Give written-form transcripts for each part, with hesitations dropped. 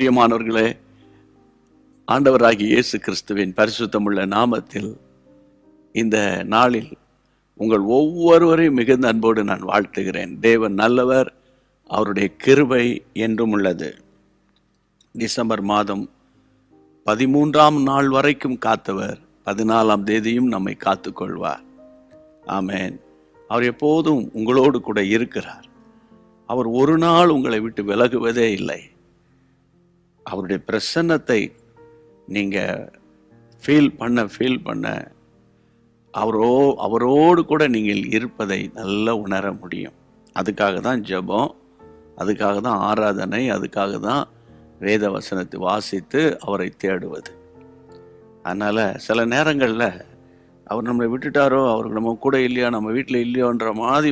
பிரியமானவர்களே, ஆண்டவராகிய இயேசு கிறிஸ்துவின் பரிசுத்தமுள்ள நாமத்தில் இந்த நாளில் உங்கள் ஒவ்வொருவரையும் மிகுந்த அன்போடு நான் வாழ்த்துகிறேன். தேவன் நல்லவர், அவருடைய கிருபை என்றும் உள்ளது. டிசம்பர் மாதம் 13ஆம் நாள் வரைக்கும் காத்தவர் 14ஆம் தேதியும் நம்மை காத்துக்கொள்வார். ஆமென். அவர் எப்போதும் உங்களோடு கூட இருக்கிறார். அவர் ஒரு நாள் உங்களை விட்டு விலகுவதே இல்லை. அவருடைய பிரசன்னத்தை நீங்கள் ஃபீல் பண்ண அவரோடு கூட நீங்கள் இருப்பதை நல்லா உணர முடியும். அதுக்காக தான் ஜெபம், அதுக்காக தான் ஆராதனை, அதுக்காக தான் வேத வசனத்தை வாசித்து அவரை தேடுவது. அதனால் சில நேரங்களில் அவர் நம்மளை விட்டுட்டாரோ, அவருக்கு நம்ம கூட இல்லையா, நம்ம வீட்டில் இல்லையோன்ற மாதிரி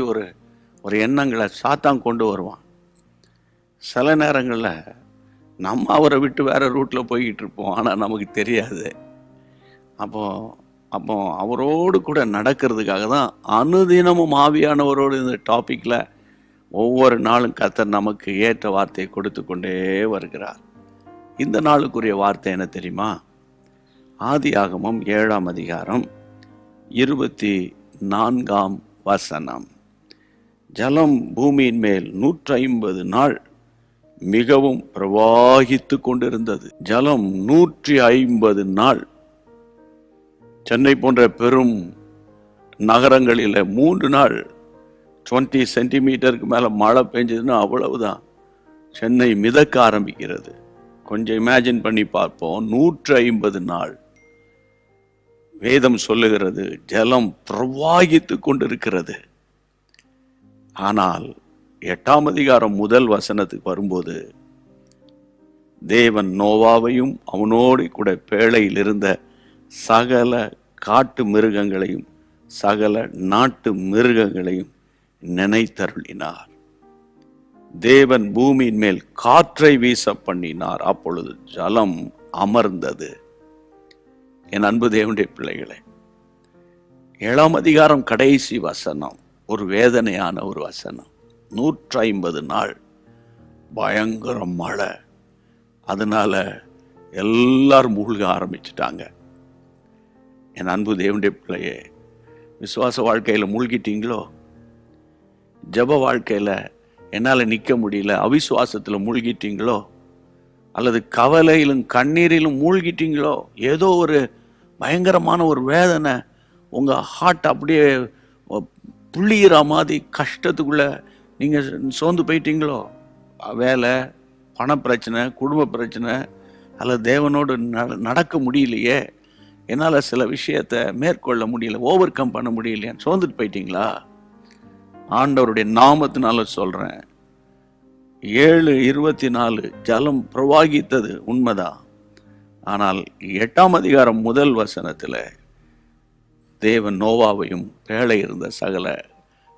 ஒரு எண்ணங்களை சாத்தான் கொண்டு வருவான். சில நேரங்களில் நம்ம அவரை விட்டு வேறு ரூட்டில் போய்கிட்டு இருப்போம், ஆனால் நமக்கு தெரியாது. அப்போ அவரோடு கூட நடக்கிறதுக்காக தான் அனுதினமும் ஆவியானவரோடு இந்த டாப்பிக்கில் ஒவ்வொரு நாளும் கர்த்தர் நமக்கு ஏற்ற வார்த்தையை கொடுத்து கொண்டே வருகிறார். இந்த நாளுக்குரிய வார்த்தை என்ன தெரியுமா? ஆதியாகமம் 7ஆம் அதிகாரம் 24ஆம் வசனம். ஜலம் பூமியின் மேல் 150 நாள் மிகவும் பிரவாகித்து கொண்டிருந்தது. ஜலம் 150 நாள். சென்னை போன்ற பெரும் நகரங்களில் 3 நாள் 20 சென்டிமீட்டருக்கு மேலே மழை பெஞ்சதுன்னா அவ்வளவுதான், சென்னை மிதக்க ஆரம்பிக்கிறது. கொஞ்சம் இமேஜின் பண்ணி பார்ப்போம். 150 நாள் வேதம் சொல்லுகிறது ஜலம் பிரவாகித்து கொண்டிருக்கிறது. ஆனால் 8ஆம் அதிகாரம் 1 வசனத்துக்கு வரும்போது தேவன் நோவாவையும் அவனோடு கூட பேழையில் இருந்த சகல காட்டு மிருகங்களையும் சகல நாட்டு மிருகங்களையும் நினைத்தருளினார். தேவன் பூமியின் மேல் காற்றை வீச பண்ணினார், அப்பொழுது ஜலம் அமர்ந்தது. என் அன்பு தேவனுடைய பிள்ளைகளே, 7ஆம் அதிகாரம் கடைசி வசனம் ஒரு வேதனையான ஒரு வசனம். 150 நாள் பயங்கர மழை. அதனால எல்லாரும் மூழ்க ஆரம்பிச்சிட்டாங்க. என் அன்பு தேவனுடைய பிள்ளையே, விசுவாச வாழ்க்கையில் மூழ்கிட்டீங்களோ? ஜப வாழ்க்கையில் என்னால் நிற்க முடியல, அவிசுவாசத்தில் மூழ்கிட்டீங்களோ? அல்லது கவலையிலும் கண்ணீரிலும் மூழ்கிட்டீங்களோ? ஏதோ ஒரு பயங்கரமான ஒரு வேதனை உங்கள் ஹார்ட் அப்படியே புள்ளிகிற மாதிரி கஷ்டத்துக்குள்ளே நீங்கள் சோர்ந்து போயிட்டீங்களோ? வேலை, பணப்பிரச்சனை, குடும்ப பிரச்சனை, அல்லது தேவனோடு நடக்க முடியலையே, என்னால் சில விஷயத்தை மேற்கொள்ள முடியல, ஓவர் கம் பண்ண முடியலையான்னு சோர்ந்துட்டு போயிட்டீங்களா? ஆண்டவருடைய நாமத்தினால சொல்கிறேன், 7:24 ஜலம் பிரவாகித்தது உண்மைதான். ஆனால் 8ஆம் அதிகாரம் 1 வசனத்தில் தேவன் நோவாவையும் பேழை இருந்த சகல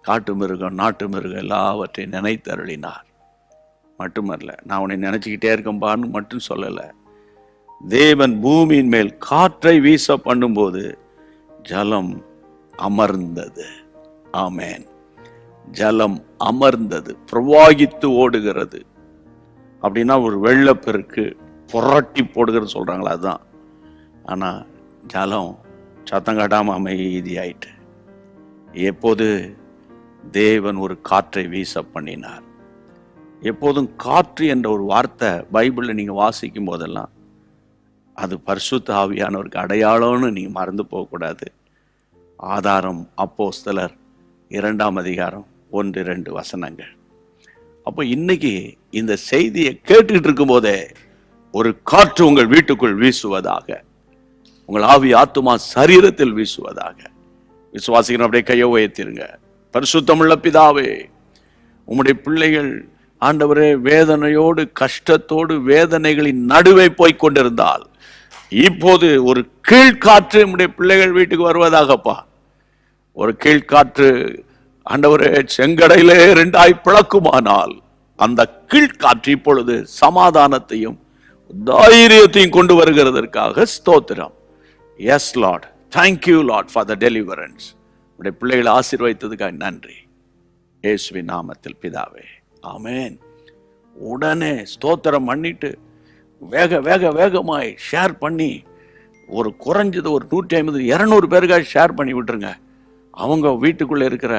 காட்டு மிருகம் நாட்டு மிருகம் எல்லாவற்றையும் நினைத்தருளினார். மட்டுமல்ல, நான் உன்னை நினைச்சுக்கிட்டே இருக்கம்பான்னு மட்டும் சொல்லலை. தேவன் பூமியின் மேல் காற்றை வீச பண்ணும்போது ஜலம் அமர்ந்தது. ஆமென். ஜலம் அமர்ந்தது, பிரவாகித்து ஓடுகிறது. அப்படின்னா ஒரு வெள்ளப்பெருக்கு புரட்டி போடுகிறது சொல்றாங்களா, அதுதான். ஆனா ஜலம் சத்தம் காட்டாம அமைதியாயிட்டு. எப்போது தேவன் ஒரு காற்றை வீச பண்ணினார். எப்போதும் காற்று என்ற ஒரு வார்த்தை பைபிளில் நீங்கள் வாசிக்கும் போதெல்லாம் அது பரிசுத்த ஆவியானவருக்கு அடையாளம்னு நீங்கள் மறந்து போகக்கூடாது. ஆதாரம் அப்போஸ்தலர் 2ஆம் அதிகாரம் 1-2 வசனங்கள். அப்போ இன்னைக்கு இந்த செய்தியை கேட்டுக்கிட்டு இருக்கும் போதே ஒரு காற்று உங்கள் வீட்டுக்குள் வீசுவதாக, உங்கள் ஆவி ஆத்துமா சரீரத்தில் வீசுவதாக. விசுவாசிக்கிற அப்படியே கையை உயர்த்திருங்க. பரிசுத்தமுள்ள பிதாவே, உம்முடைய பிள்ளைகள் ஆண்டவரே வேதனையோடு கஷ்டத்தோடு வேதனைகளின் நடுவே போய் கொண்டிருந்தால் இப்போது ஒரு கீழ்காற்று உம்முடைய பிள்ளைகள் வீட்டுக்கு வருவதாகப்பா. ஒரு கீழ்காற்று ஆண்டவரே செங்கடையிலே 2 பிளக்குமானால் அந்த கீழ்காற்று இப்பொழுது சமாதானத்தையும் தைரியத்தையும் கொண்டு வருகிறதற்காக ஸ்தோத்திரம். Yes Lord, thank you Lord for the deliverance. உடைய பிள்ளைகளை ஆசீர்வதித்ததுக்காக நன்றி. இயேசுவின் நாமத்தில் பிதாவே, ஆமென். உடனே ஸ்தோத்திரம் பண்ணிட்டு வேகமாய் ஷேர் பண்ணி ஒரு குறைஞ்சது ஒரு 150-200 பேருக்காக ஷேர் பண்ணி விட்டுருங்க. அவங்க வீட்டுக்குள்ளே இருக்கிற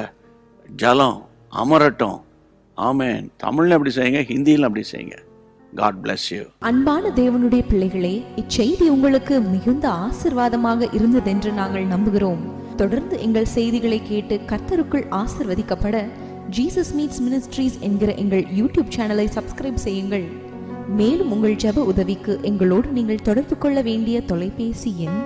ஜலம் அமரட்டும். ஆமென். தமிழ்ல அப்படி செய்யுங்க, ஹிந்தியில் அப்படி செய்யுங்க. God bless you. அன்பான தேவனுடைய பிள்ளைகளே, இச்செய்தி உங்களுக்கு மிகுந்த ஆசீர்வாதமாக இருந்ததென்று நாங்கள் நம்புகிறோம். தொடர்ந்து எங்கள் செய்திகளை கேட்டு கர்த்தருக்குள் ஆசீர்வதிக்கப்பட ஜீசஸ் மீட்ஸ் மினிஸ்ட்ரீஸ் என்கிற எங்கள் யூடியூப் சேனலை சப்ஸ்கிரைப் செய்யுங்கள். மேலும் உங்கள் ஜெப உதவிக்கு எங்களோடு நீங்கள் தொடர்பு கொள்ள வேண்டிய தொலைபேசி எண்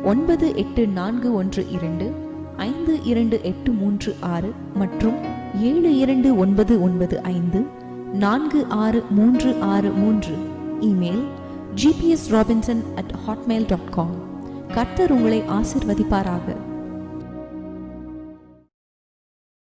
9842252836 மற்றும் 7299546363. Email gpsrobinson@hotmail.com. கர்த்தர் உங்களை ஆசீர்வதிப்பாராக.